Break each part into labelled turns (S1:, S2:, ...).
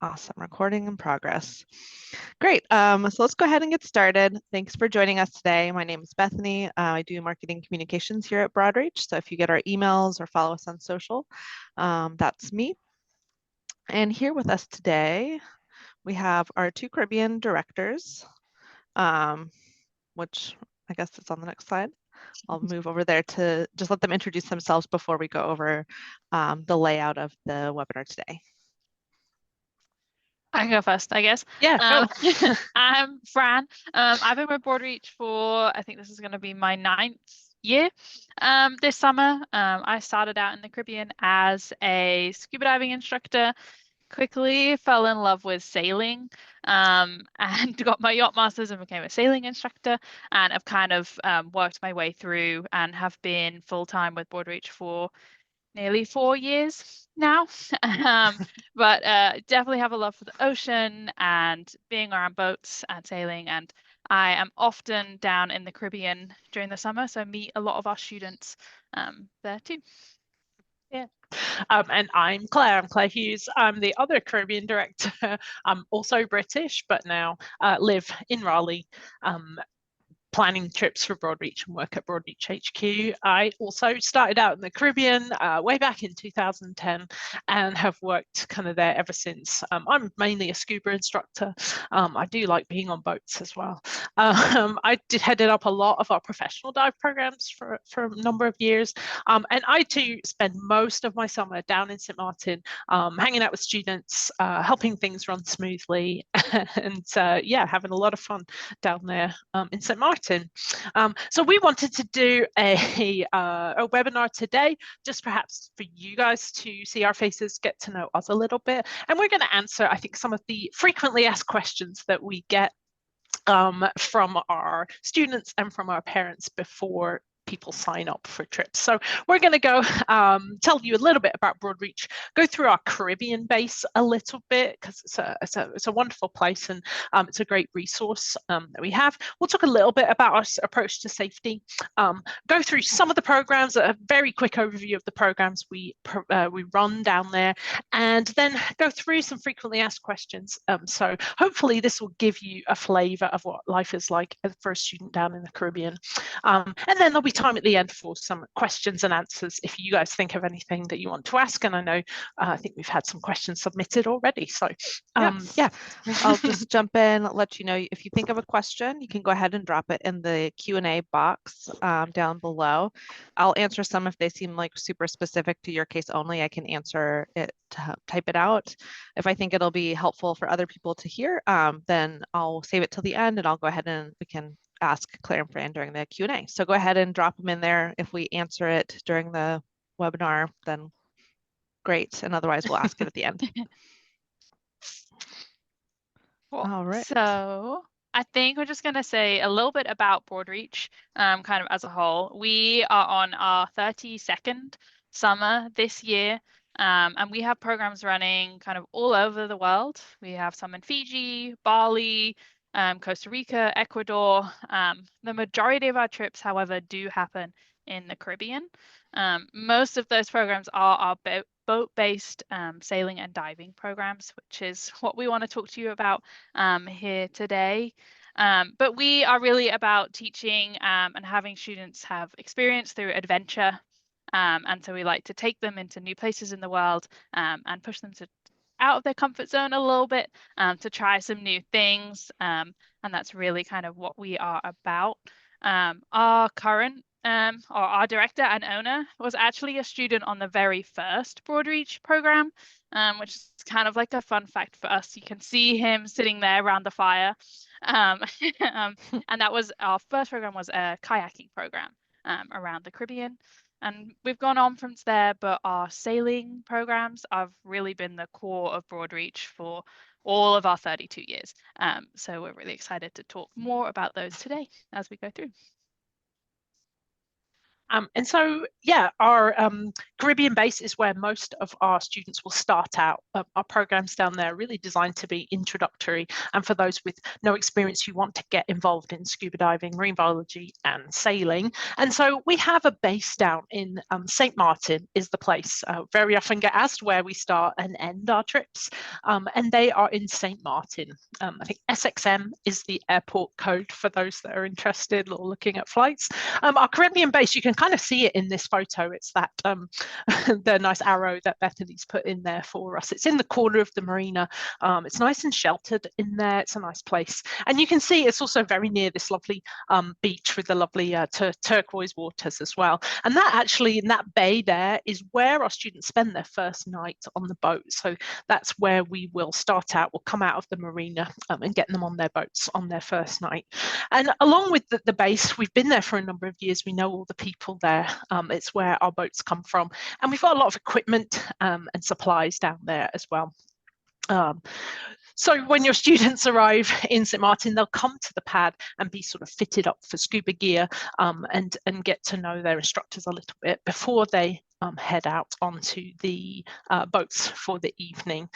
S1: Awesome. Recording in progress. Great. So let's go ahead and get started. Thanks for joining us today. My name is Bethany. I do marketing communications here at Broadreach. So if you get our emails or follow us on social, that's me. And here with us today, we have our two Caribbean directors, which I guess it's on the next slide. I'll move over there to just let them introduce themselves before we go over the layout of the webinar today.
S2: I can go first, I guess.
S1: Yeah, go.
S2: I'm Fran. I've been with Broadreach for, I think this is going to be my 9th year this summer. I started out in the Caribbean as a scuba diving instructor, quickly fell in love with sailing and got my yacht masters and became a sailing instructor, and have kind of worked my way through and have been full-time with Broadreach for nearly 4 years now. But definitely have a love for the ocean and being around boats and sailing. And I am often down in the Caribbean during the summer, so meet a lot of our students there too.
S3: Yeah. And I'm Claire. I'm Claire Hughes. I'm the other Caribbean director. I'm also British, but now live in Raleigh, planning trips for Broadreach and work at Broadreach HQ. I also started out in the Caribbean way back in 2010 and have worked kind of there ever since. I'm mainly a scuba instructor. I do like being on boats as well. I headed up a lot of our professional dive programs for a number of years. And I too spend most of my summer down in St. Martin, hanging out with students, helping things run smoothly, and yeah, having a lot of fun down there in St. Martin. So we wanted to do a webinar today, just perhaps for you guys to see our faces, get to know us a little bit. And we're going to answer, I think, some of the frequently asked questions that we get from our students and from our parents before people sign up for trips. So we're going to go tell you a little bit about Broadreach, go through our Caribbean base a little bit, because it's a wonderful place, and it's a great resource that we have. We'll talk a little bit about our approach to safety, go through some of the programs, a very quick overview of the programs we run down there, and then go through some frequently asked questions. So hopefully this will give you a flavour of what life is like for a student down in the Caribbean. And then there'll be time at the end for some questions and answers if you guys think of anything that you want to ask. And I know I think we've had some questions submitted already. So yeah,
S1: I'll just jump in, let you know if you think of a question, you can go ahead and drop it in the Q&A box down below. I'll answer some if they seem like super specific to your case only. I can answer it, type it out. If I think it'll be helpful for other people to hear, then I'll save it till the end, and I'll go ahead and we can ask Claire and Fran during the Q&A. So go ahead and drop them in there. If we answer it during the webinar, then great. And otherwise we'll ask it at the end.
S2: Cool.
S1: All right.
S2: So I think we're just going to say a little bit about Broadreach kind of as a whole. We are on our 32nd summer this year. And we have programs running kind of all over the world. We have some in Fiji, Bali, Costa Rica, Ecuador. The majority of our trips, however, do happen in the Caribbean. Most of those programs are our boat-based sailing and diving programs, which is what we want to talk to you about here today. But we are really about teaching and having students have experience through adventure. And so we like to take them into new places in the world and push them out of their comfort zone a little bit to try some new things. And that's really kind of what we are about. Our current or our director and owner was actually a student on the very first Broadreach program, which is kind of like a fun fact for us. You can see him sitting there around the fire. And that was our first program, was a kayaking program around the Caribbean. And we've gone on from there, but our sailing programs have really been the core of Broadreach for all of our 32 years. So we're really excited to talk more about those today as we go through.
S3: And so, yeah, our Caribbean base is where most of our students will start out. Our programs down there are really designed to be introductory, and for those with no experience who want to get involved in scuba diving, marine biology and sailing. And so we have a base down in St. Martin is the place. Very often get asked where we start and end our trips, and they are in St. Martin. I think SXM is the airport code for those that are interested or looking at flights. Our Caribbean base, you can kind of see it in this photo. It's that the nice arrow that Bethany's put in there for us. It's in the corner of the marina. It's nice and sheltered in there. It's a nice place. And you can see it's also very near this lovely beach with the lovely turquoise waters as well. And that actually, in that bay there, is where our students spend their first night on the boat. So that's where we will start out. We'll come out of the marina and get them on their boats on their first night. And along with the base, we've been there for a number of years. We know all the people there. It's where our boats come from. And we've got a lot of equipment and supplies down there as well. So when your students arrive in St. Martin, they'll come to the pad and be sort of fitted up for scuba gear and get to know their instructors a little bit before they head out onto the boats for the evening.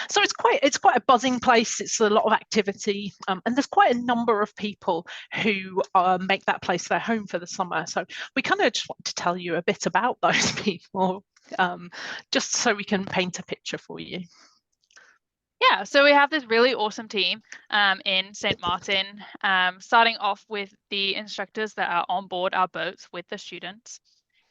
S3: So it's quite a buzzing place. It's a lot of activity, and there's quite a number of people who make that place their home for the summer. So we kind of just want to tell you a bit about those people, just so we can paint a picture for you.
S2: Yeah, so we have this really awesome team in St. Martin, starting off with the instructors that are on board our boats with the students.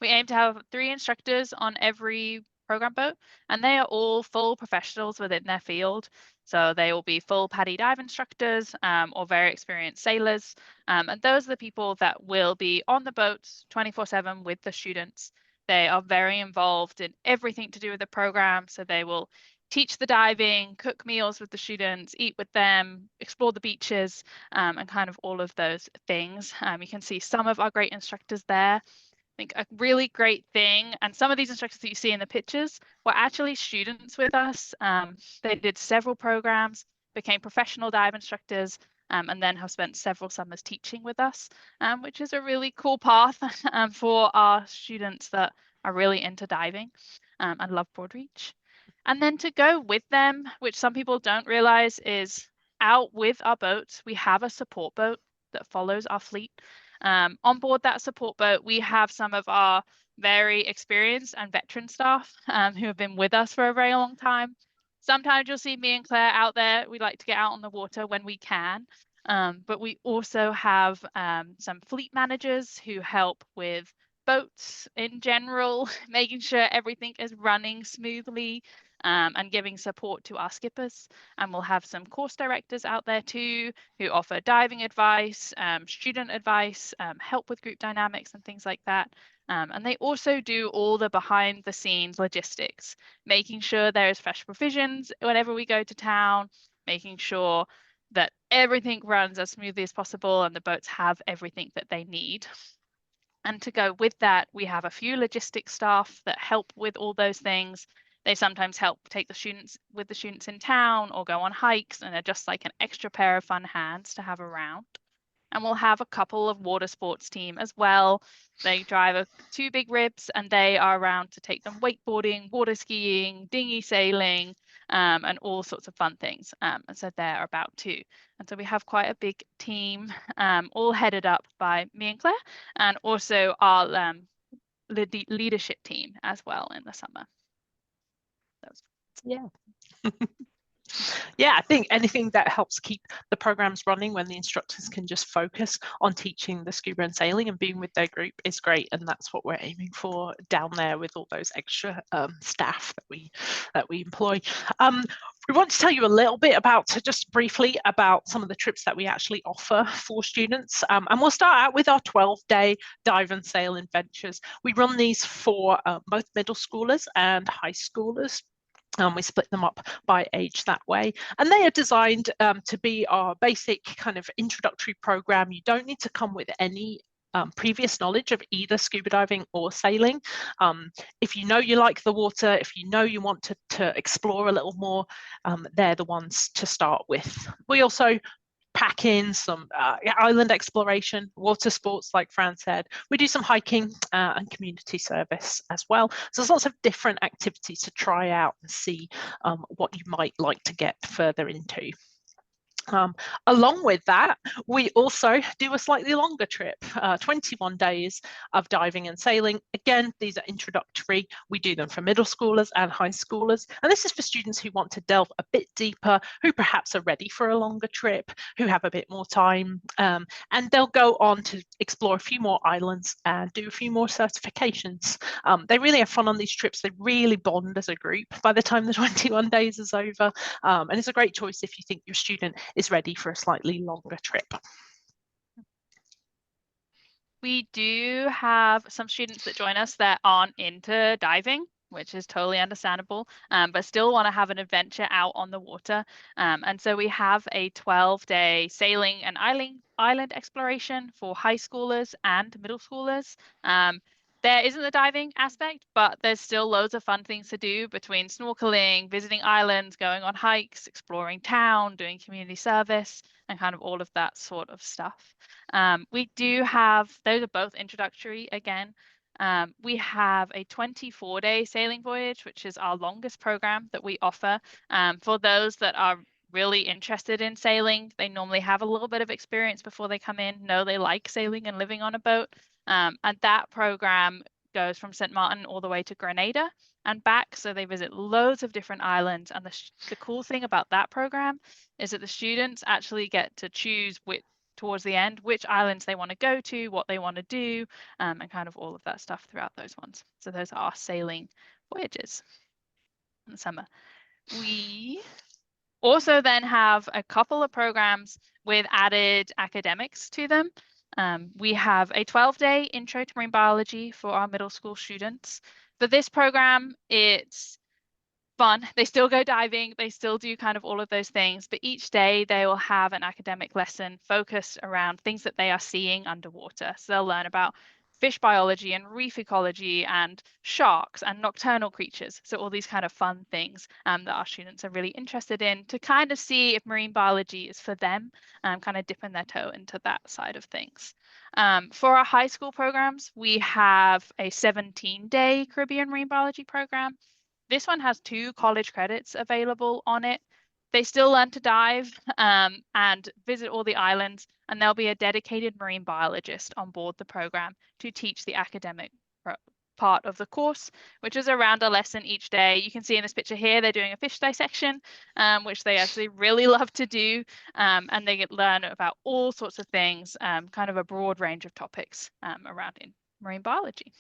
S2: We aim to have 3 instructors on every program boat, and they are all full professionals within their field. So they will be full PADI dive instructors or very experienced sailors. And those are the people that will be on the boats 24/7 with the students. They are very involved in everything to do with the program. So they will teach the diving, cook meals with the students, eat with them, explore the beaches, and kind of all of those things. You can see some of our great instructors there. I think a really great thing, and some of these instructors that you see in the pictures were actually students with us. They did several programs, became professional dive instructors, and then have spent several summers teaching with us, which is a really cool path for our students that are really into diving and love Broadreach. And then to go with them, which some people don't realize, is out with our boats, we have a support boat that follows our fleet. On board that support boat, we have some of our very experienced and veteran staff who have been with us for a very long time. Sometimes you'll see me and Claire out there. We like to get out on the water when we can. But we also have some fleet managers who help with boats in general, making sure everything is running smoothly and giving support to our skippers. And we'll have some course directors out there too, who offer diving advice, student advice, help with group dynamics and things like that. And they also do all the behind the scenes logistics, making sure there is fresh provisions whenever we go to town, making sure that everything runs as smoothly as possible and the boats have everything that they need. And to go with that, we have a few logistics staff that help with all those things. They sometimes help take the students in town or go on hikes, and they're just like an extra pair of fun hands to have around. And we'll have a couple of water sports team as well. They drive 2 big ribs, and they are around to take them wakeboarding, water skiing, dinghy sailing, and all sorts of fun things. And so they're about 2. And so we have quite a big team, all headed up by me and Claire, and also our leadership team as well in the summer.
S3: Yeah. Yeah, I think anything that helps keep the programs running when the instructors can just focus on teaching the scuba and sailing and being with their group is great, and that's what we're aiming for down there with all those extra staff that we employ. We want to tell you a little bit about, just briefly, about some of the trips that we actually offer for students. And we'll start out with our 12-day dive and sail adventures. We run these for both middle schoolers and high schoolers. We split them up by age that way, and they are designed to be our basic kind of introductory program. You don't need to come with any previous knowledge of either scuba diving or sailing. If you know you like the water, if you know you want to explore a little more, they're the ones to start with. We also packing, some island exploration, water sports, like Fran said. We do some hiking and community service as well. So there's lots of different activities to try out and see what you might like to get further into. Along with that, we also do a slightly longer trip, 21 days of diving and sailing. Again, these are introductory. We do them for middle schoolers and high schoolers. And this is for students who want to delve a bit deeper, who perhaps are ready for a longer trip, who have a bit more time. And they'll go on to explore a few more islands and do a few more certifications. They really have fun on these trips. They really bond as a group by the time the 21 days is over. And it's a great choice if you think your student is ready for a slightly longer trip.
S2: We do have some students that join us that aren't into diving, which is totally understandable, but still want to have an adventure out on the water. And so we have a 12-day sailing and island exploration for high schoolers and middle schoolers. There isn't the diving aspect, but there's still loads of fun things to do between snorkeling, visiting islands, going on hikes, exploring town, doing community service, and kind of all of that sort of stuff. We do have, those are both introductory again. We have a 24-day sailing voyage, which is our longest program that we offer. For those that are really interested in sailing, they normally have a little bit of experience before they come in, know they like sailing and living on a boat. And that program goes from St. Martin all the way to Grenada and back. So they visit loads of different islands. And the cool thing about that program is that the students actually get to choose towards the end which islands they want to go to, what they want to do, and kind of all of that stuff throughout those ones. So those are our sailing voyages in the summer. We also then have a couple of programs with added academics to them. We have a 12-day intro to marine biology for our middle school students. For this program, it's fun. They still go diving, they still do kind of all of those things, but each day they will have an academic lesson focused around things that they are seeing underwater. So they'll learn about fish biology and reef ecology and sharks and nocturnal creatures. So all these kind of fun things that our students are really interested in to kind of see if marine biology is for them, kind of dipping their toe into that side of things. For our high school programs, we have a 17-day Caribbean marine biology program. This one has 2 college credits available on it. They still learn to dive and visit all the islands, and there'll be a dedicated marine biologist on board the program to teach the academic part of the course, which is around a lesson each day. You can see in this picture here, they're doing a fish dissection, which they actually really love to do, and they learn about all sorts of things, kind of a broad range of topics around in marine biology.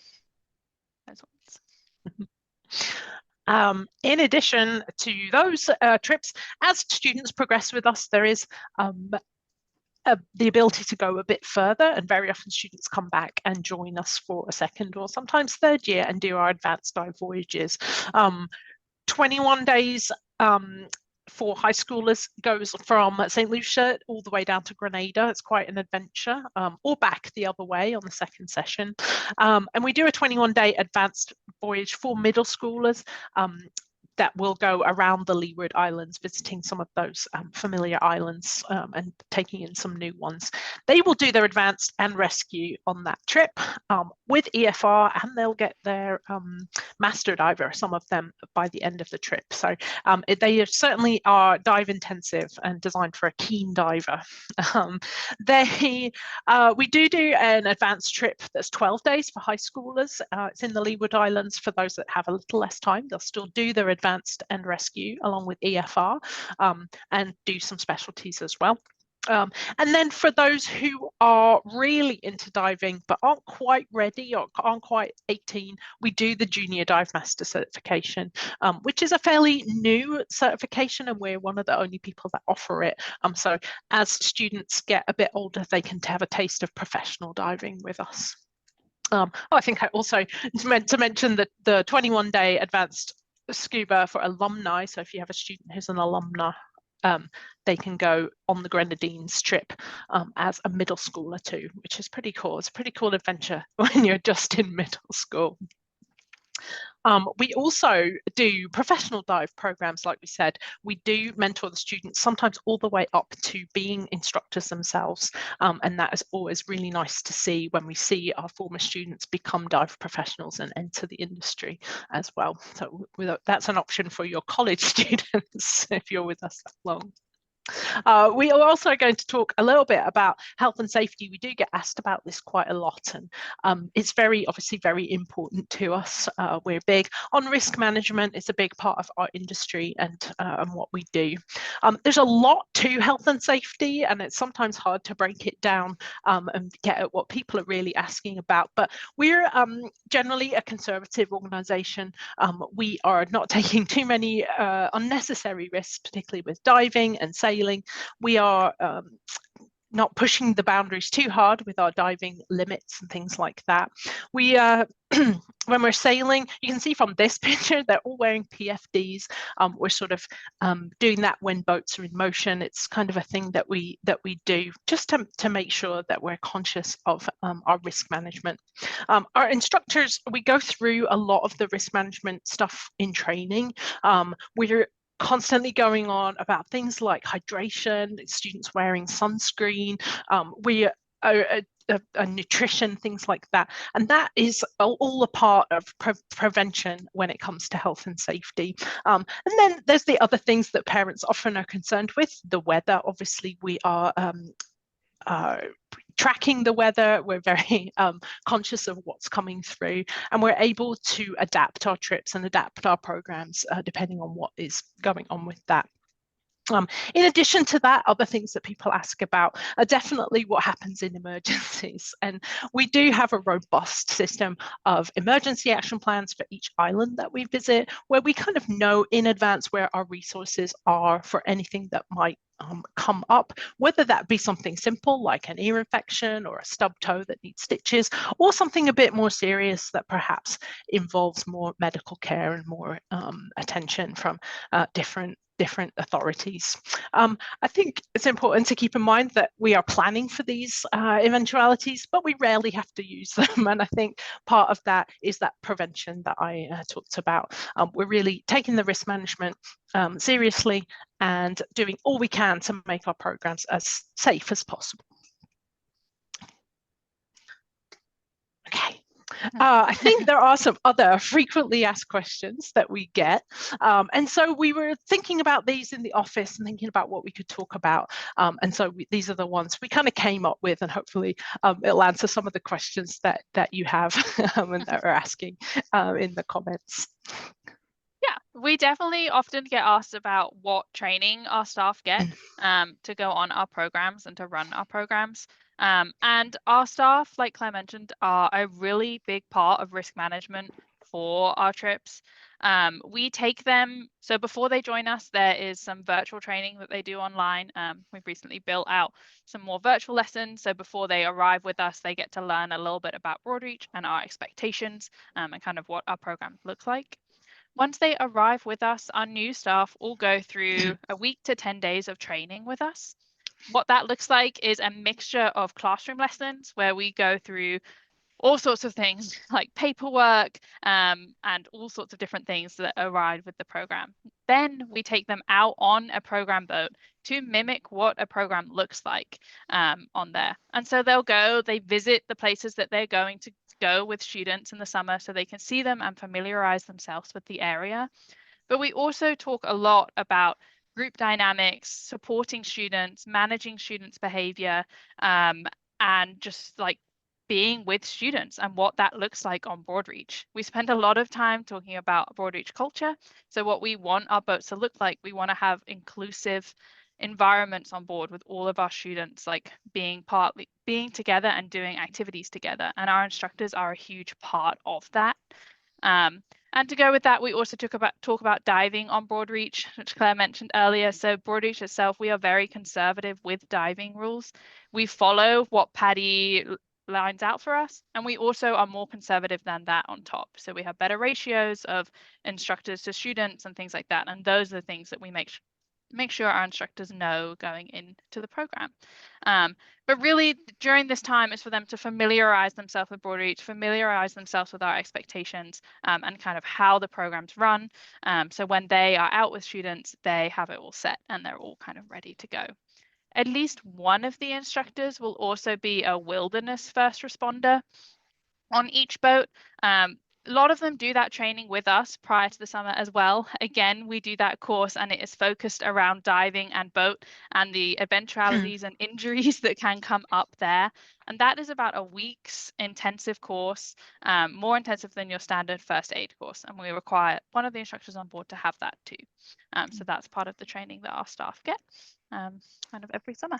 S2: Those ones.
S3: In addition to those trips, as students progress with us, there is the ability to go a bit further, and very often students come back and join us for a second or sometimes third year and do our advanced dive voyages. 21 days for high schoolers goes from St. Lucia all the way down to Grenada. It's quite an adventure, or back the other way on the second session. And we do a 21-day advanced voyage for middle schoolers that will go around the Leeward Islands, visiting some of those familiar islands and taking in some new ones. They will do their advanced and rescue on that trip with EFR, and they'll get their master diver, some of them, by the end of the trip. So they certainly are dive intensive and designed for a keen diver. We do an advanced trip that's 12 days for high schoolers. It's in the Leeward Islands. For those that have a little less time, they'll still do their advanced and rescue along with EFR and do some specialties as well. And then for those who are really into diving but aren't quite ready or aren't quite 18, we do the Junior Dive Master certification, which is a fairly new certification, and we're one of the only people that offer it. So as students get a bit older, they can have a taste of professional diving with us. I think I also meant to mention that the 21-day advanced scuba for alumni. So if you have a student who's an alumna, they can go on the Grenadines trip as a middle schooler too, which is pretty cool. It's a pretty cool adventure when you're just in middle school. We also do professional dive programs, like we said. We do mentor the students, sometimes all the way up to being instructors themselves. And that is always really nice to see when we see our former students become dive professionals and enter the industry as well. So that's an option for your college students if you're with us that long. We are also going to talk a little bit about health and safety. We do get asked about this quite a lot, and it's obviously very important to us. We're big on risk management. It's a big part of our industry and what we do. There's a lot to health and safety, and it's sometimes hard to break it down and get at what people are really asking about. But we're generally a conservative organisation. We are not taking too many unnecessary risks, particularly with diving and sailing. We are not pushing the boundaries too hard with our diving limits and things like that. We when we're sailing, you can see from this picture, they're all wearing PFDs. We're sort of doing that when boats are in motion. It's kind of a thing that we do just to make sure that we're conscious of our risk management. Our instructors, we go through a lot of the risk management stuff in training. We're constantly going on about things like hydration, students wearing sunscreen, nutrition, things like that. And that is all a part of prevention when it comes to health and safety. And then there's the other things that parents often are concerned with. The weather, obviously, we are tracking the weather. We're very conscious of what's coming through, and we're able to adapt our trips and adapt our programs depending on what is going on with that. In addition to that, other things that people ask about are definitely what happens in emergencies. And we do have a robust system of emergency action plans for each island that we visit, where we kind of know in advance where our resources are for anything that might come up, whether that be something simple like an ear infection or a stub toe that needs stitches, or something a bit more serious that perhaps involves more medical care and more attention from different authorities. I think it's important to keep in mind that we are planning for these eventualities, but we rarely have to use them. And I think part of that is that prevention that I talked about. We're really taking the risk management seriously and doing all we can to make our programs as safe as possible. Okay. I think there are some other frequently asked questions that we get. And so we were thinking about these in the office and thinking about what we could talk about. And so these are the ones we kind of came up with, and hopefully it'll answer some of the questions that you have and that are asking in the comments.
S2: Yeah, we definitely often get asked about what training our staff get to go on our programs and to run our programs. And our staff, like Claire mentioned, are a really big part of risk management for our trips. We take them, so before they join us, there is some virtual training that they do online. We've recently built out some more virtual lessons. So before they arrive with us, they get to learn a little bit about Broadreach and our expectations and kind of what our program looks like. Once they arrive with us, our new staff all go through a week to 10 days of training with us. What that looks like is a mixture of classroom lessons where we go through all sorts of things like paperwork and all sorts of different things that arrive with the program. Then we take them out on a program boat to mimic what a program looks like on there. And so they visit the places that they're going to go with students in the summer so they can see them and familiarize themselves with the area. But we also talk a lot about group dynamics, supporting students, managing students' behavior, and just like being with students and what that looks like on Broadreach. We spend a lot of time talking about Broadreach culture. So what we want our boats to look like, we want to have inclusive environments on board with all of our students, like being together and doing activities together. And our instructors are a huge part of that. And to go with that, we also talk about diving on Broadreach, which Claire mentioned earlier. So Broadreach itself, we are very conservative with diving rules. We follow what PADI lines out for us, and we also are more conservative than that on top. So we have better ratios of instructors to students and things like that. And those are the things that we make make sure our instructors know going into the program. But really during this time is for them to familiarize themselves with Broadreach, familiarize themselves with our expectations, and kind of how the programs run. So when they are out with students, they have it all set and they're all kind of ready to go. At least one of the instructors will also be a wilderness first responder on each boat. A lot of them do that training with us prior to the summer as well. Again, we do that course and it is focused around diving and boat and the eventualities and injuries that can come up there. And that is about a week's intensive course, more intensive than your standard first aid course. And we require one of the instructors on board to have that too. So that's part of the training that our staff get kind of every summer.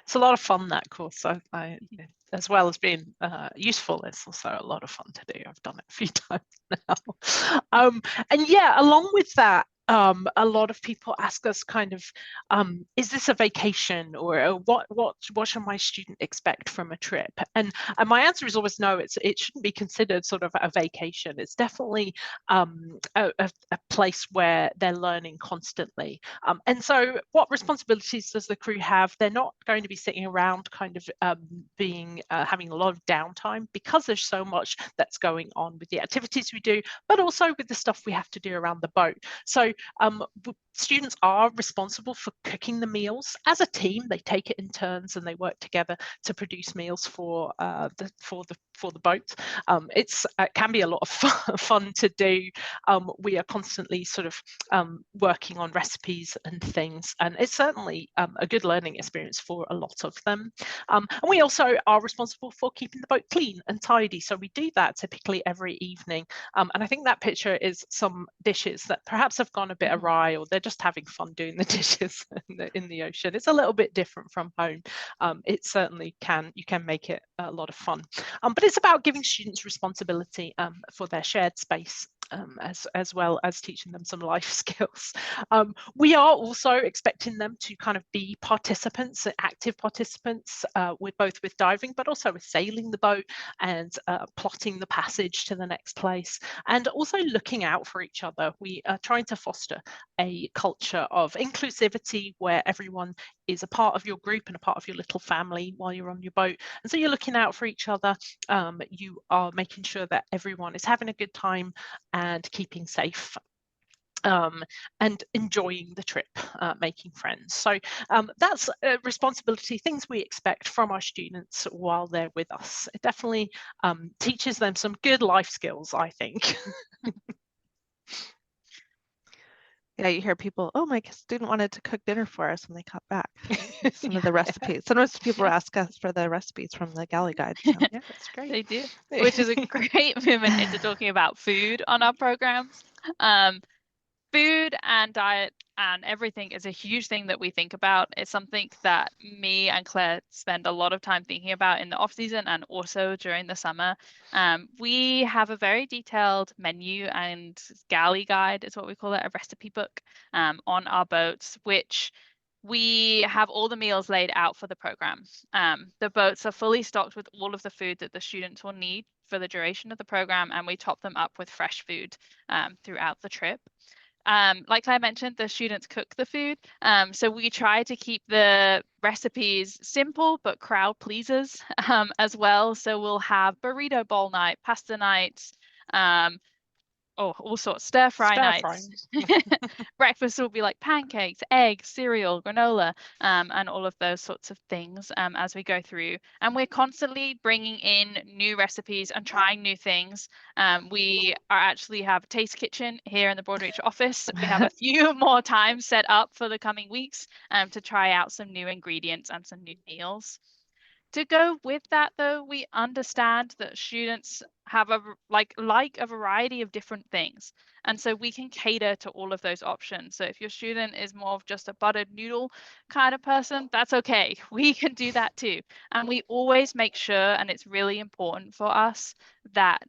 S3: It's a lot of fun, that course. I as well as being useful, it's also a lot of fun to do. I've done it a few times now. And yeah, along with that, a lot of people ask us kind of, is this a vacation, or what should my student expect from a trip? And my answer is always no. It shouldn't be considered sort of a vacation. It's definitely a place where they're learning constantly. And so, what responsibilities does the crew have? They're not going to be sitting around kind of having a lot of downtime, because there's so much that's going on with the activities we do, but also with the stuff we have to do around the boat. So students are responsible for cooking the meals as a team. They take it in turns and they work together to produce meals for the boat. It can be a lot of fun to do. We are constantly sort of working on recipes and things, and it's certainly a good learning experience for a lot of them. And we also are responsible for keeping the boat clean and tidy, so we do that typically every evening. And I think that picture is some dishes that perhaps have gone a bit awry, or they're just having fun doing the dishes in the ocean. It's a little bit different from home. It certainly you can make it a lot of fun, but it's about giving students responsibility for their shared space, as well as teaching them some life skills. We are also expecting them to kind of be participants, active participants, with diving, but also with sailing the boat and plotting the passage to the next place, and also looking out for each other. We are trying to foster a culture of inclusivity where everyone is a part of your group and a part of your little family while you're on your boat. And so you're looking out for each other. You are making sure that everyone is having a good time and keeping safe, and enjoying the trip, making friends. So that's a responsibility, things we expect from our students while they're with us. It definitely teaches them some good life skills, I think.
S1: Yeah, you hear people, oh, my student wanted to cook dinner for us when they got back. Some of the recipes. Sometimes people ask us for the recipes from the galley guide. So.
S3: Yeah, that's great.
S2: They do, which is a great movement into talking about food on our programs. Food and diet and everything is a huge thing that we think about. It's something that me and Claire spend a lot of time thinking about in the off season and also during the summer. We have a very detailed menu and galley guide is what we call it, a recipe book, on our boats, which we have all the meals laid out for the program. The boats are fully stocked with all of the food that the students will need for the duration of the program, and we top them up with fresh food throughout the trip. Like I mentioned, the students cook the food. So we try to keep the recipes simple, but crowd pleasers as well. So we'll have burrito bowl night, pasta nights, all sorts, stir fry nights. Breakfast will be like pancakes, eggs, cereal, granola, and all of those sorts of things as we go through. And we're constantly bringing in new recipes and trying new things. We actually have a taste kitchen here in the Broadreach office. We have a few more times set up for the coming weeks to try out some new ingredients and some new meals. To go with that, though, we understand that students have a variety of different things, and so we can cater to all of those options. So if your student is more of just a buttered noodle kind of person, that's okay. We can do that too. And we always make sure, and it's really important for us, that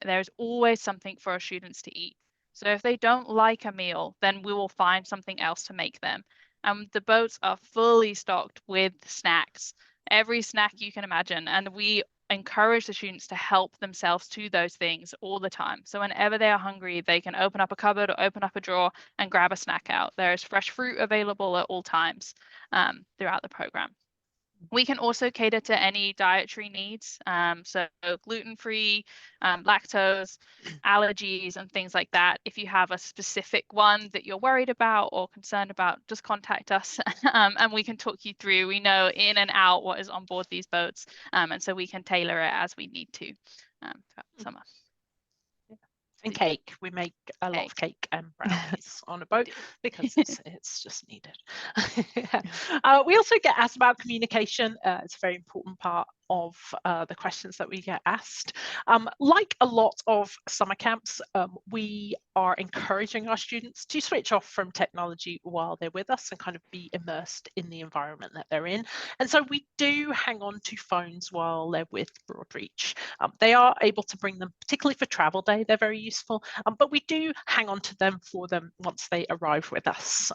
S2: there's always something for our students to eat. So if they don't like a meal, then we will find something else to make them. And the boats are fully stocked with snacks. Every snack you can imagine. And we encourage the students to help themselves to those things all the time. So whenever they are hungry, they can open up a cupboard or open up a drawer and grab a snack out. There is fresh fruit available at all times throughout the program. We can also cater to any dietary needs, so gluten-free, lactose, allergies, and things like that. If you have a specific one that you're worried about or concerned about, just contact us and we can talk you through. We know in and out what is on board these boats, and so we can tailor it as we need to throughout the summer.
S3: And cake, we make a lot of cake and brownies on a boat because it's just needed. We also get asked about communication. It's a very important part of the questions that we get asked. Like a lot of summer camps, we are encouraging our students to switch off from technology while they're with us and kind of be immersed in the environment that they're in. And so we do hang on to phones while they're with Broadreach. They are able to bring them, particularly for travel day, they're very useful, but we do hang on to them for them once they arrive with us.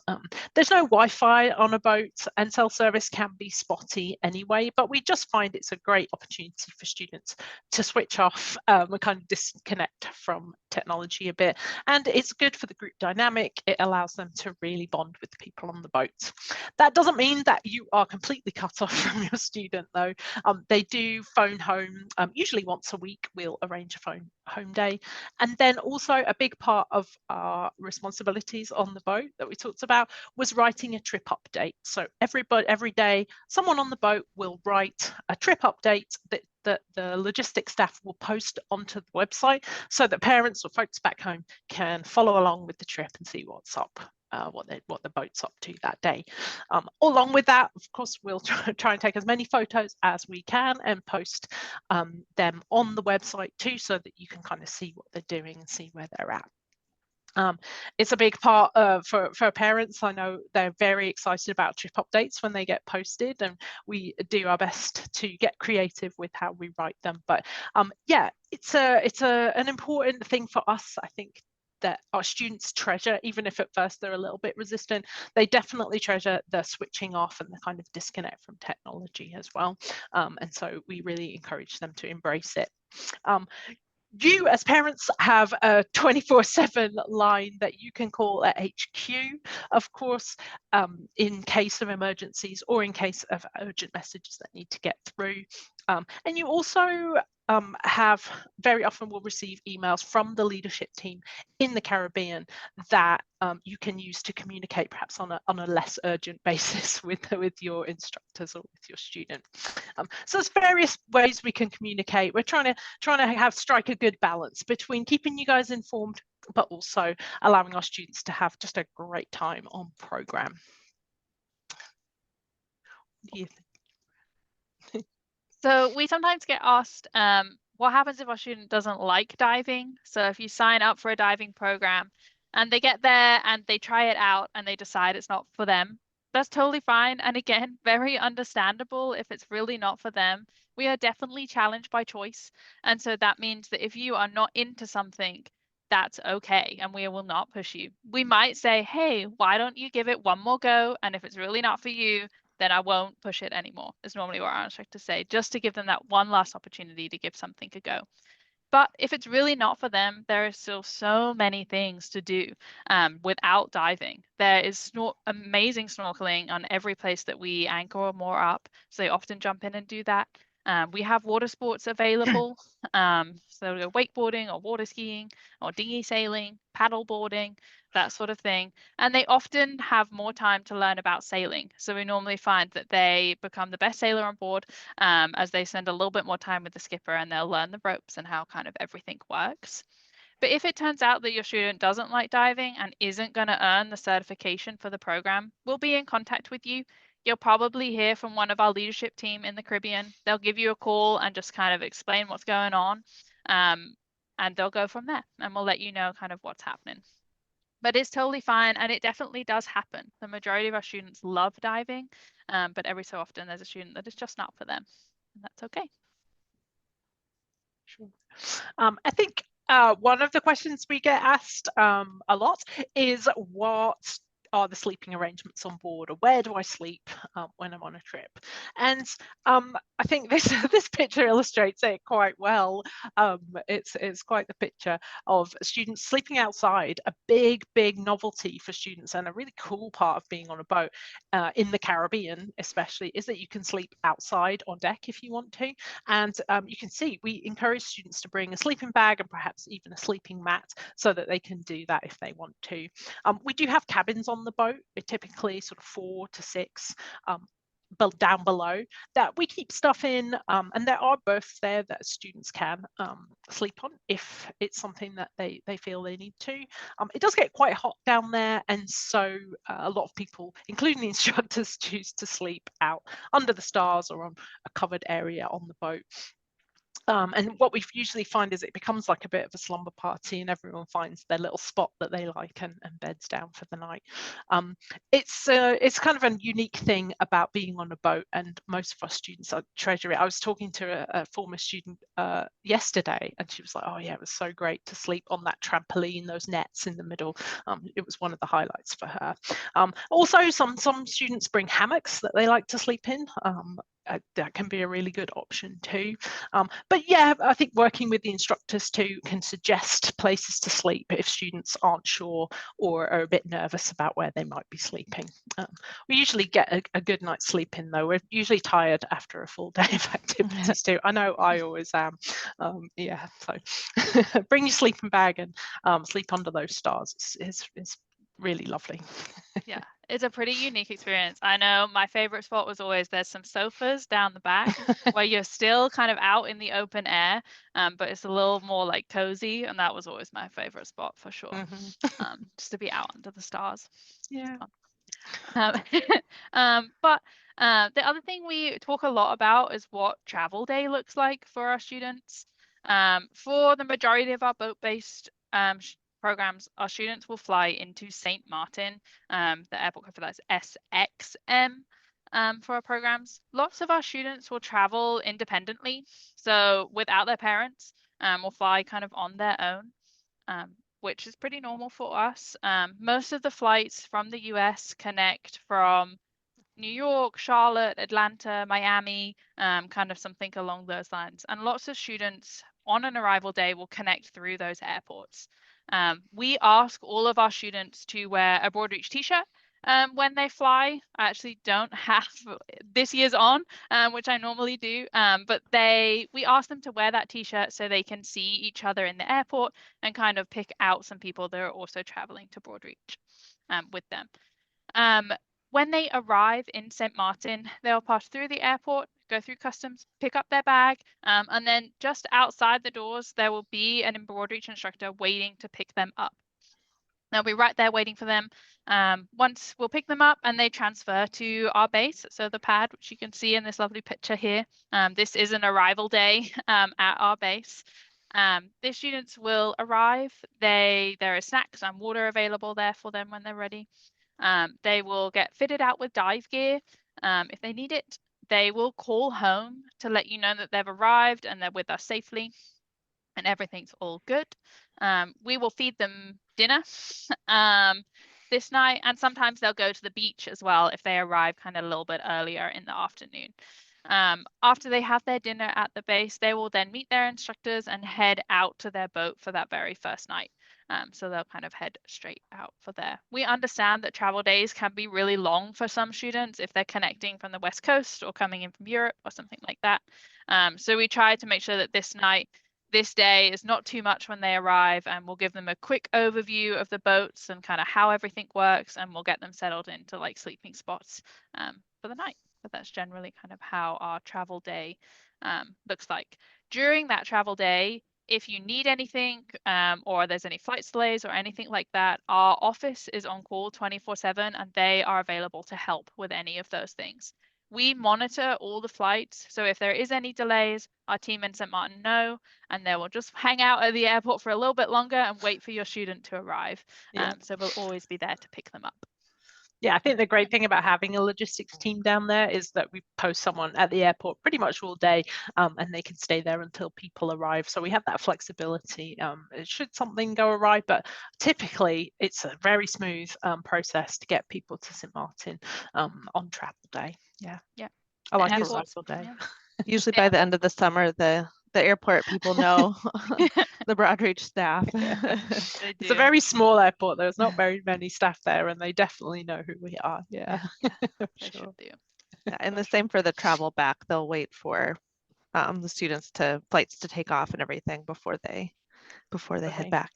S3: There's no Wi-Fi on a boat and cell service can be spotty anyway, but we just find it's a great opportunity for students to switch off and kind of disconnect from technology a bit. And it's good for the group dynamic. It allows them to really bond with the people on the boat. That doesn't mean that you are completely cut off from your student though. They do phone home, usually once a week. We'll arrange a phone home day. And then also a big part of our responsibilities on the boat that we talked about was writing a trip update. So every day, someone on the boat will write a trip update that the logistics staff will post onto the website so that parents or folks back home can follow along with the trip and see what's up, what the boat's up to that day. Along with that, of course, we'll try and take as many photos as we can and post them on the website too, so that you can kind of see what they're doing and see where they're at. It's a big part for parents. I know they're very excited about trip updates when they get posted, and we do our best to get creative with how we write them. But yeah, it's an important thing for us, I think, that our students treasure, even if at first they're a little bit resistant. They definitely treasure the switching off and the kind of disconnect from technology as well. And so we really encourage them to embrace it. You as parents have a 24/7 line that you can call at HQ, of course, in case of emergencies or in case of urgent messages that need to get through. And you also have very often will receive emails from the leadership team in the Caribbean that you can use to communicate perhaps on a less urgent basis with your instructors or with your student. So there's various ways we can communicate. We're trying to strike a good balance between keeping you guys informed, but also allowing our students to have just a great time on program. What do you think?
S2: So we sometimes get asked, what happens if our student doesn't like diving? So if you sign up for a diving program and they get there and they try it out and they decide it's not for them, that's totally fine. And again, very understandable if it's really not for them. We are definitely challenged by choice. And so that means that if you are not into something, that's okay. And we will not push you. We might say, hey, why don't you give it one more go? And if it's really not for you, then I won't push it anymore, is normally what our instructors say, just to give them that one last opportunity to give something a go. But if it's really not for them, there are still so many things to do without diving. There is amazing snorkeling on every place that we anchor or moor up. So they often jump in and do that. We have water sports available. So wakeboarding or water skiing or dinghy sailing, paddle boarding, that sort of thing. And they often have more time to learn about sailing. So we normally find that they become the best sailor on board as they spend a little bit more time with the skipper and they'll learn the ropes and how kind of everything works. But if it turns out that your student doesn't like diving and isn't going to earn the certification for the program, we'll be in contact with you. You'll probably hear from one of our leadership team in the Caribbean. They'll give you a call and just kind of explain what's going on. And they'll go from there and we'll let you know kind of what's happening. But it's totally fine, and it definitely does happen. The majority of our students love diving, but every so often there's a student that is just not for them, and that's okay.
S3: Sure. I think one of the questions we get asked a lot is what are the sleeping arrangements on board, or where do I sleep when I'm on a trip? And I think this picture illustrates it quite well. It's quite the picture of students sleeping outside. A big novelty for students, and a really cool part of being on a boat in the Caribbean especially, is that you can sleep outside on deck if you want to. And you can see we encourage students to bring a sleeping bag and perhaps even a sleeping mat so that they can do that if they want to. We do have cabins on the boat, typically sort of 4 to 6 down below, that we keep stuff in, and there are berths there that students can sleep on if it's something that they feel they need to. It does get quite hot down there, and so a lot of people, including the instructors, choose to sleep out under the stars or on a covered area on the boat. And what we usually find is it becomes like a bit of a slumber party, and everyone finds their little spot that they like and beds down for the night. It's kind of a unique thing about being on a boat, and most of our students treasure it. I was talking to a former student yesterday, and she was like, "Oh yeah, it was so great to sleep on that trampoline, those nets in the middle." It was one of the highlights for her. Also, some students bring hammocks that they like to sleep in. That can be a really good option too. But yeah, I think working with the instructors too can suggest places to sleep if students aren't sure or are a bit nervous about where they might be sleeping. We usually get a good night's sleep in though. We're usually tired after a full day of activities too. I know I always am. Yeah, so bring your sleeping bag and sleep under those stars. It's really lovely.
S2: Yeah, it's a pretty unique experience. I know my favorite spot was always there's some sofas down the back where you're still kind of out in the open air, but it's a little more like cozy, and that was always my favorite spot for sure. Just to be out under the stars.
S3: Yeah.
S2: But the other thing we talk a lot about is what travel day looks like for our students. For the majority of our boat-based programs, our students will fly into St. Martin. The airport code for that is SXM for our programs. Lots of our students will travel independently, so without their parents, will fly kind of on their own, which is pretty normal for us. Most of the flights from the US connect from New York, Charlotte, Atlanta, Miami, kind of something along those lines. And lots of students on an arrival day will connect through those airports. We ask all of our students to wear a Broadreach t-shirt when they fly. I actually don't have this year's on, which I normally do, but we ask them to wear that t-shirt so they can see each other in the airport and kind of pick out some people that are also traveling to Broadreach with them. When they arrive in St. Martin, they'll pass through the airport, go through customs, pick up their bag, and then just outside the doors, there will be an Broadreach instructor waiting to pick them up. They'll be right there waiting for them. Once we'll pick them up and they transfer to our base, so the pad, which you can see in this lovely picture here. This is an arrival day at our base. The students will arrive. There are snacks and water available there for them when they're ready. They will get fitted out with dive gear if they need it. They will call home to let you know that they've arrived and they're with us safely and everything's all good. We will feed them dinner this night, and sometimes they'll go to the beach as well if they arrive kind of a little bit earlier in the afternoon. After they have their dinner at the base, they will then meet their instructors and head out to their boat for that very first night. So they'll kind of head straight out for there. We understand that travel days can be really long for some students if they're connecting from the West Coast or coming in from Europe or something like that. So we try to make sure that this day is not too much when they arrive, and we'll give them a quick overview of the boats and kind of how everything works, and we'll get them settled into like sleeping spots for the night. But that's generally kind of how our travel day looks like. During that travel day, if you need anything or there's any flight delays or anything like that, our office is on call 24/7 and they are available to help with any of those things. We monitor all the flights, so if there is any delays, our team in St. Martin know, and they will just hang out at the airport for a little bit longer and wait for your student to arrive. So we'll always be there to pick them up.
S3: Yeah, I think the great thing about having a logistics team down there is that we post someone at the airport pretty much all day, and they can stay there until people arrive. So we have that flexibility. Should something go awry, but typically it's a very smooth process to get people to St. Martin on travel day. Yeah. I like arrival day.
S1: Usually by the end of the summer, the airport people know the Broadreach staff.
S3: It's a very small airport. There's not very many staff there, and they definitely know who we are. Yeah,
S2: sure.
S1: Yeah, and the same for the travel back. They'll wait for the students flights to take off and everything before they head back.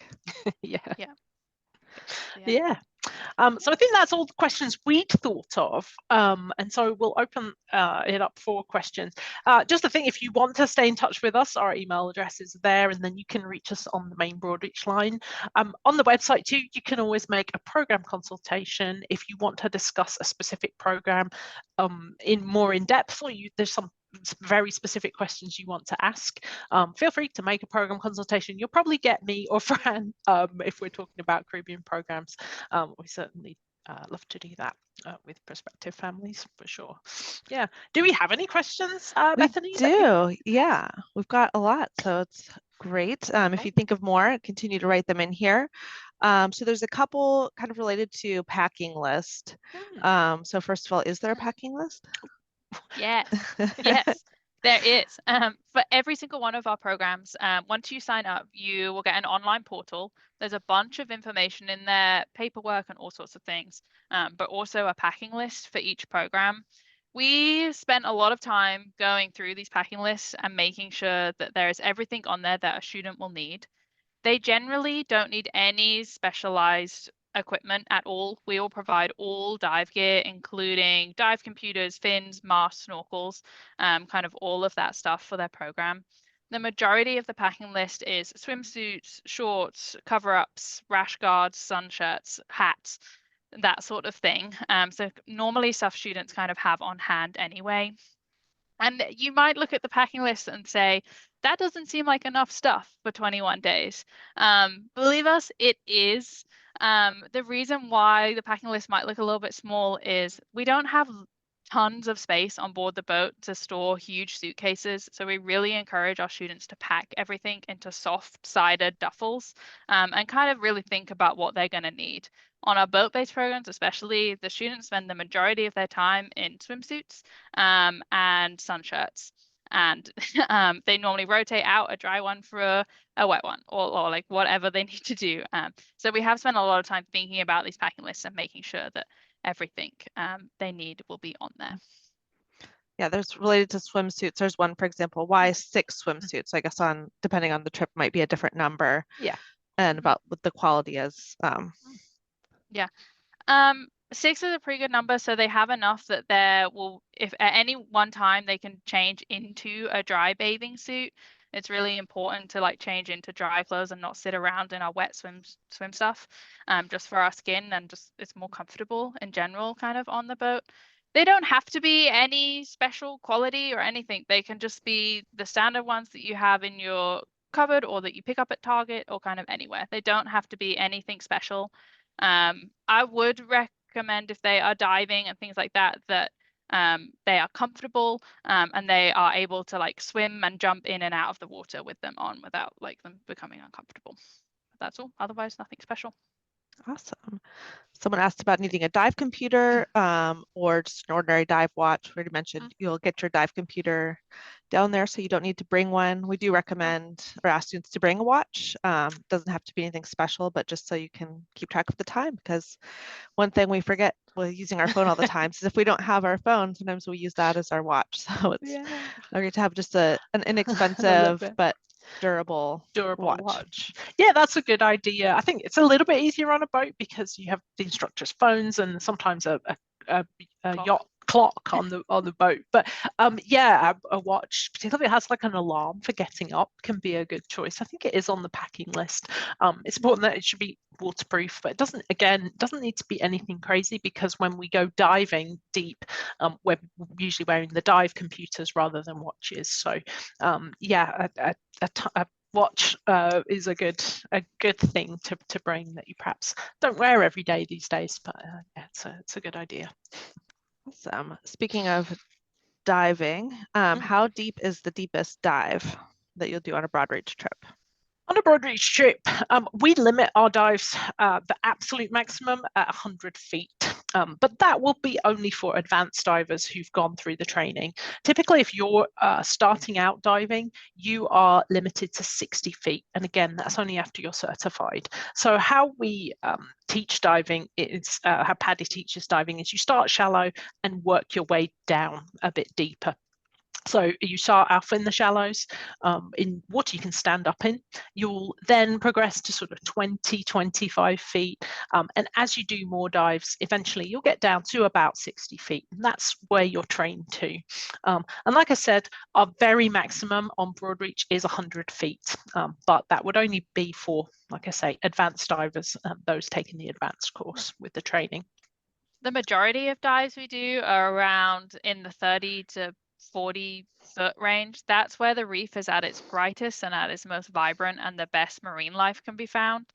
S3: Yeah.
S2: Yeah.
S3: So I think that's all the questions we'd thought of. And so we'll open it up for questions. Just a thing, if you want to stay in touch with us, our email address is there, and then you can reach us on the main Broadreach line. On the website too, you can always make a program consultation if you want to discuss a specific program more in depth, or there's some very specific questions you want to ask. Feel free to make a program consultation. You'll probably get me or Fran if we're talking about Caribbean programs. We certainly love to do that with prospective families for sure. Yeah. Do we have any questions, Bethany?
S1: We do. Yeah, we've got a lot, so it's great. If you think of more, continue to write them in here. So there's a couple kind of related to packing list. So first of all, is there a packing list?
S2: Yes, yes, there is. For every single one of our programs, once you sign up, you will get an online portal. There's a bunch of information in there, paperwork and all sorts of things, but also a packing list for each program. We spent a lot of time going through these packing lists and making sure that there is everything on there that a student will need. They generally don't need any specialized equipment at all. We will provide all dive gear, including dive computers, fins, masks, snorkels, kind of all of that stuff for their program. The majority of the packing list is swimsuits, shorts, cover-ups, rash guards, sun shirts, hats, that sort of thing. So normally stuff students kind of have on hand anyway. And you might look at the packing list and say, that doesn't seem like enough stuff for 21 days. Believe us, it is. The reason why the packing list might look a little bit small is we don't have tons of space on board the boat to store huge suitcases. So we really encourage our students to pack everything into soft-sided duffels and kind of really think about what they're going to need. On our boat-based programs, especially, the students spend the majority of their time in swimsuits and sun shirts. And they normally rotate out a dry one for a wet one or like whatever they need to do. So we have spent a lot of time thinking about these packing lists and making sure that everything they need will be on there.
S1: Yeah, there's related to swimsuits. There's one, for example, why 6 swimsuits? I guess depending on the trip might be a different number.
S3: Yeah.
S1: And about what the quality is.
S2: Yeah. 6 is a pretty good number, so they have enough that if at any one time they can change into a dry bathing suit. It's really important to like change into dry clothes and not sit around in our wet swim stuff, just for our skin, and just it's more comfortable in general kind of on the boat. They don't have to be any special quality or anything. They can just be the standard ones that you have in your cupboard or that you pick up at Target or kind of anywhere. They don't have to be anything special. I would recommend if they are diving and things like that, that they are comfortable and they are able to like swim and jump in and out of the water with them on without like them becoming uncomfortable. That's all. Otherwise, nothing special.
S1: Awesome. Someone asked about needing a dive computer or just an ordinary dive watch. We already mentioned you'll get your dive computer down there, so you don't need to bring one. We do recommend or ask students to bring a watch. Doesn't have to be anything special, but just so you can keep track of the time, because one thing we forget while using our phone all the time is if we don't have our phone, sometimes we use that as our watch. So it's great to have just an inexpensive but durable watch.
S3: Yeah, that's a good idea. I think it's a little bit easier on a boat because you have the instructors' phones and sometimes a yacht clock on the boat. But yeah, a watch, particularly if it has like an alarm for getting up, can be a good choice. I think it is on the packing list. It's important that it should be waterproof, but it doesn't need to be anything crazy, because when we go diving deep, we're usually wearing the dive computers rather than watches. So yeah, a watch is a good thing to bring that you perhaps don't wear every day these days, but yeah, it's a good idea.
S1: Awesome. Speaking of diving, how deep is the deepest dive that you'll do on a Broadreach trip?
S3: On a Broadreach trip, we limit our dives, the absolute maximum at 100 feet, but that will be only for advanced divers who've gone through the training. Typically, if you're starting out diving, you are limited to 60 feet. And again, that's only after you're certified. So how we teach diving is, how Paddy teaches diving is you start shallow and work your way down a bit deeper. So you start off in the shallows, in water you can stand up in. You'll then progress to sort of 20, 25 feet. And as you do more dives, eventually you'll get down to about 60 feet. And that's where you're trained to. And like I said, our very maximum on Broadreach is 100 feet. But that would only be for, like I say, advanced divers, those taking the advanced course with the training.
S2: The majority of dives we do are around in the 30 to 40-foot range. That's where the reef is at its brightest and at its most vibrant, and the best marine life can be found.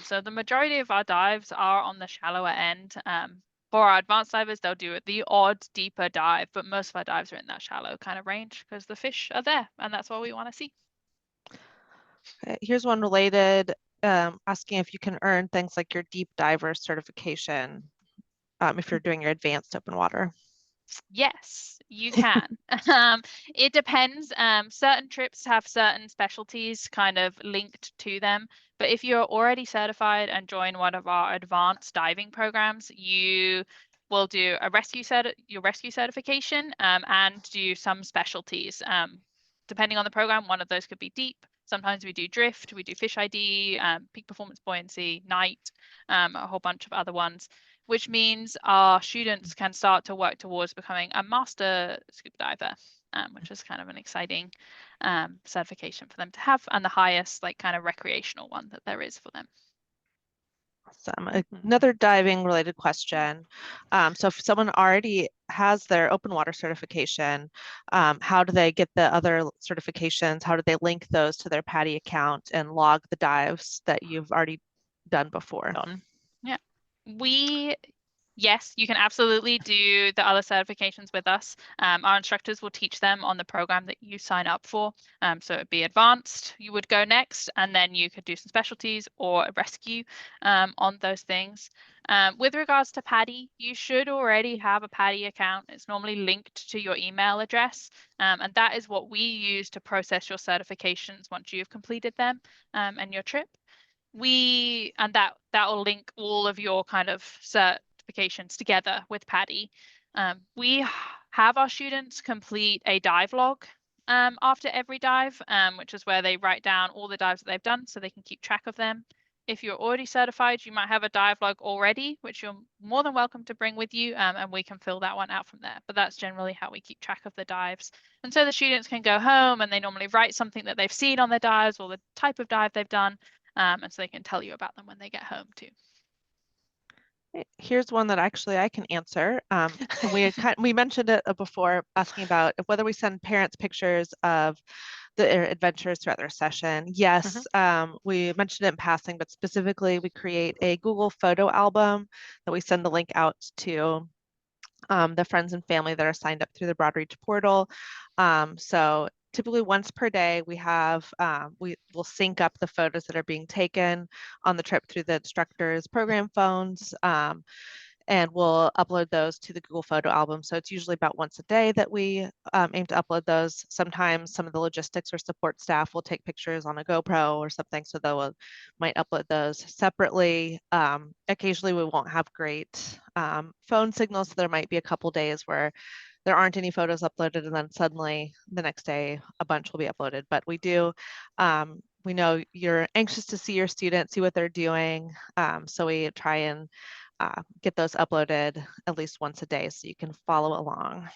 S2: So the majority of our dives are on the shallower end. For our advanced divers, they'll do the odd deeper dive, but most of our dives are in that shallow kind of range because the fish are there, and that's what we want to see.
S1: Okay, here's one related, asking if you can earn things like your deep diver certification if you're doing your advanced open water.
S2: Yes, you can. It depends. Certain trips have certain specialties kind of linked to them. But if you're already certified and join one of our advanced diving programs, you will do your rescue certification and do some specialties. Depending on the program, one of those could be deep. Sometimes we do drift, we do fish ID, peak performance buoyancy, night, a whole bunch of other ones, which means our students can start to work towards becoming a master scuba diver, which is kind of an exciting certification for them to have, and the highest like kind of recreational one that there is for them.
S1: Awesome. Another diving related question. So if someone already has their open water certification, how do they get the other certifications? How do they link those to their PADI account and log the dives that you've already done before?
S2: Yeah, yes, you can absolutely do the other certifications with us. Our instructors will teach them on the program that you sign up for. So it'd be advanced, you would go next, and then you could do some specialties or a rescue on those things. With regards to PADI, you should already have a PADI account. It's normally linked to your email address, and that is what we use to process your certifications once you've completed them and your trip. That will link all of your kind of certifications together with PADI. We have our students complete a dive log after every dive, which is where they write down all the dives that they've done so they can keep track of them. If you're already certified, you might have a dive log already, which you're more than welcome to bring with you, and we can fill that one out from there. But that's generally how we keep track of the dives. And so the students can go home and they normally write something that they've seen on their dives or the type of dive they've done, and so they can tell you about them when they get home too.
S1: Here's one that actually I can answer. We mentioned it before, asking about whether we send parents pictures of their adventures throughout their session. Yes, we mentioned it in passing, but specifically we create a Google photo album that we send the link out to the friends and family that are signed up through the Broadreach portal. So typically once per day, we have, we will sync up the photos that are being taken on the trip through the instructors' program phones, and we'll upload those to the Google photo album. So it's usually about once a day that we aim to upload those. Sometimes some of the logistics or support staff will take pictures on a GoPro or something, so they might upload those separately. Occasionally we won't have great phone signals, so there might be a couple days where there aren't any photos uploaded, and then suddenly the next day a bunch will be uploaded. But we do, we know you're anxious to see your students, see what they're doing, so we try and get those uploaded at least once a day so you can follow along.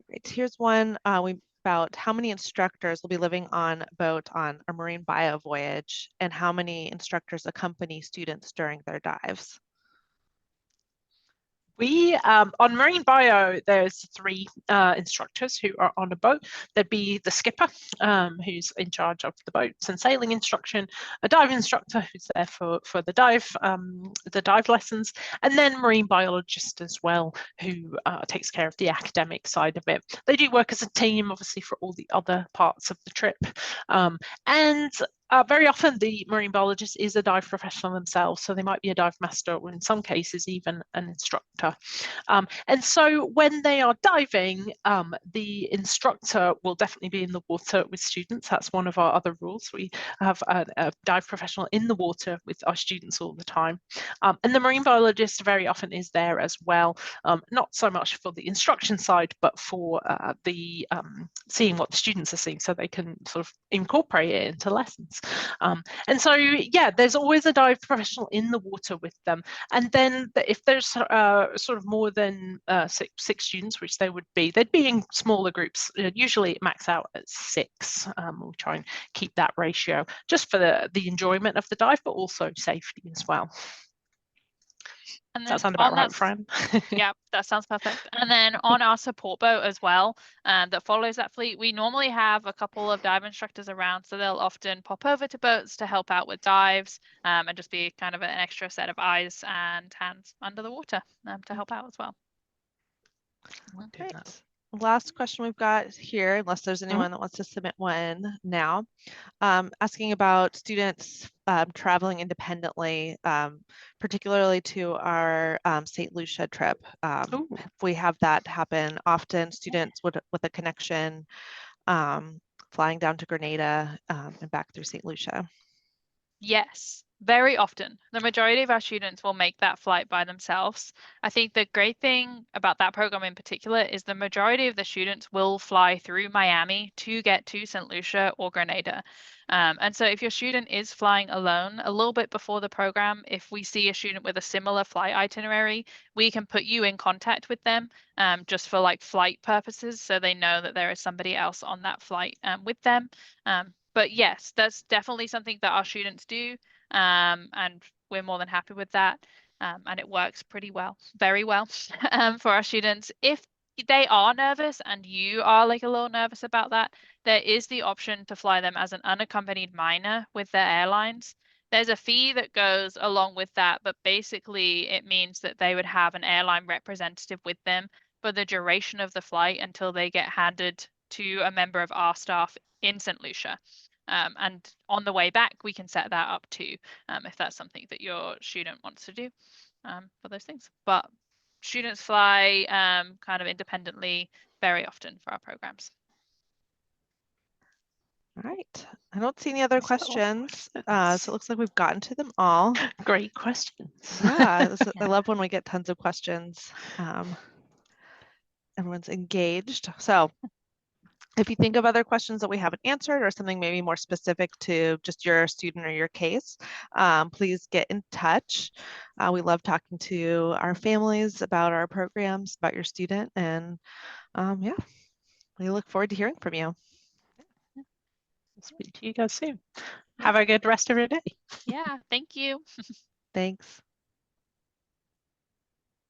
S1: Great. Here's one about how many instructors will be living on a boat on a marine bio voyage, and how many instructors accompany students during their dives.
S3: We on marine bio, there's 3 instructors who are on a boat. There'd be the skipper, who's in charge of the boats and sailing instruction, a dive instructor who's there for the dive lessons, and then marine biologist as well, who takes care of the academic side of it. They do work as a team, obviously, for all the other parts of the trip, and very often the marine biologist is a dive professional themselves, so they might be a dive master or in some cases even an instructor. And so when they are diving, the instructor will definitely be in the water with students. That's one of our other rules. We have a dive professional in the water with our students all the time. And the marine biologist very often is there as well, not so much for the instruction side, but for the seeing what the students are seeing so they can sort of incorporate it into lessons. And so, yeah, there's always a dive professional in the water with them. And then if there's sort of more than six students, which they would be, they'd be in smaller groups. Usually it max out at 6. We'll try and keep that ratio just for the enjoyment of the dive, but also safety as well.
S2: And
S3: does that sound about right, Fran?
S2: Yeah, that sounds perfect. And then on our support boat as well, that follows that fleet, we normally have a couple of dive instructors around, so they'll often pop over to boats to help out with dives, and just be kind of an extra set of eyes and hands under the water to help out as well.
S1: Great. Last question we've got here, unless there's anyone that wants to submit one now, asking about students traveling independently, particularly to our St. Lucia trip. We have that happen often, students with a connection flying down to Grenada and back through St. Lucia.
S2: Yes, very often. The majority of our students will make that flight by themselves. I think the great thing about that program in particular is the majority of the students will fly through Miami to get to St. Lucia or Grenada. And so if your student is flying alone, a little bit before the program, if we see a student with a similar flight itinerary, we can put you in contact with them just for like flight purposes, so they know that there is somebody else on that flight with them. But yes, that's definitely something that our students do, and we're more than happy with that. And it works pretty well, very well for our students. If they are nervous and you are like a little nervous about that, there is the option to fly them as an unaccompanied minor with their airlines. There's a fee that goes along with that, but basically it means that they would have an airline representative with them for the duration of the flight until they get handed to a member of our staff in St. Lucia. And on the way back, we can set that up too, if that's something that your student wants to do for those things. But students fly kind of independently very often for our programs.
S1: All right. I don't see any other questions. So it looks like we've gotten to them all.
S3: Great questions.
S1: Yeah, I love when we get tons of questions. Everyone's engaged. So if you think of other questions that we haven't answered or something maybe more specific to just your student or your case, please get in touch. We love talking to our families about our programs, about your student, and yeah, we look forward to hearing from you.
S3: I'll speak to you guys soon. Have a good rest of your day.
S2: Yeah, thank you.
S1: Thanks.